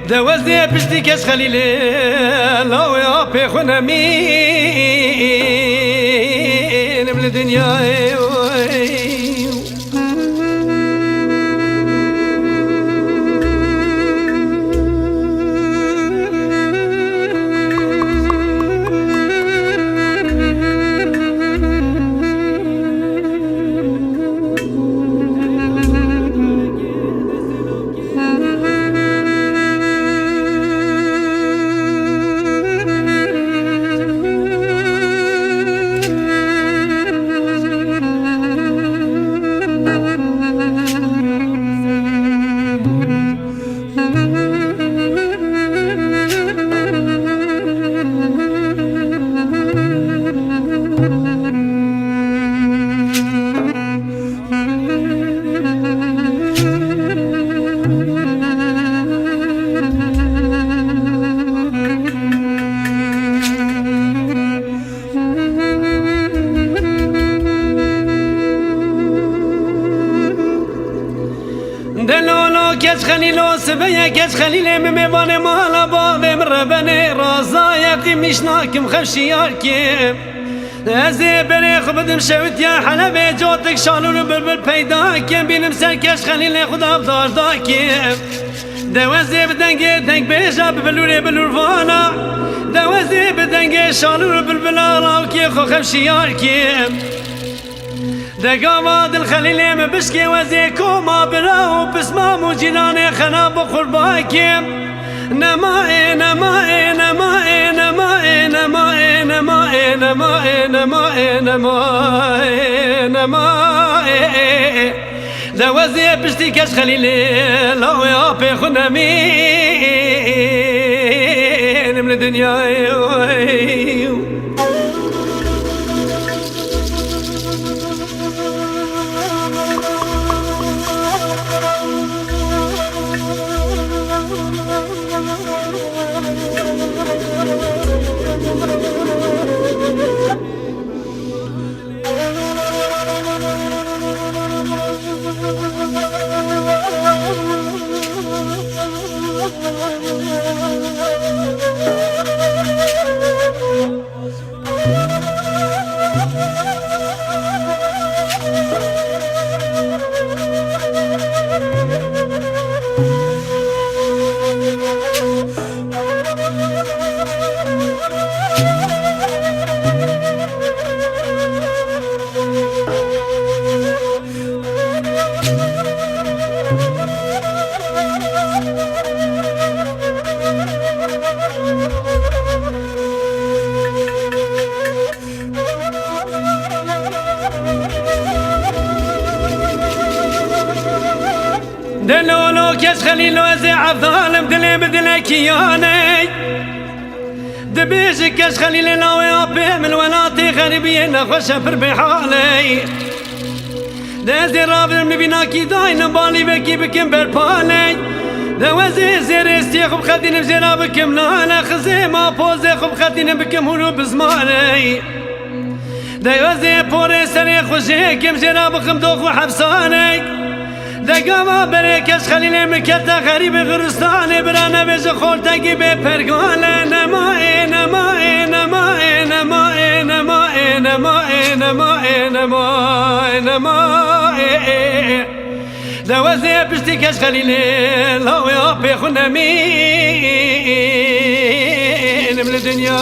دوازدي بشتي كاس خليلي لو يا بيخونا مين من الدنيا دلولو كاس خليلو سبيا كاس خليلي مميباني مالا بابي مربني رازايا مشناكم خشياركم ازي بريخ بدم شوت يا حلبي جوتك شالون بلبل بيداكم بينم سر كاس خليلي خدا بدار داكم دوازي بدنجي دنج بيجا ببلوري بلورفانا دوازي بدنجي شالون بلبل راوكي خو خشياركم دقامات الخليلي مبشكي وزيكو ما براو بسمام وجيراني خنا بقرباكم نمائي نمائي نمائي نمائي نمائي نمائي نمائي نمائي نمائي نمائي دوازي بشتي كاش خليلي لو يا بيخونا مين من الدنيا دلولو كاس خليلو ازي عظالم دلي بدلك ياني دبيش كاس خليلي لو يابي من ولاتي غريبين خوش فربي حالي دازي رابر من بيناكي داين بالي بكي بكم بربالي دوازي زير استيخ بخدين بزيرا بكم لالا خزي ما بوزي خب خدين بكم هلو بزمالي دوازي بوري سري خوشي كم زيرا بكم دوخ وحبساني دقاما بريكش خليلي مكتا غريب غرستاني برانا بيج خورتاكي بپرگانه نمائي نمائي نمائي نمائي نمائي نمائي نمائي نمائي نمائي دوازي بشتي كاش خليلي لو يا بيخونا مين من الدنيا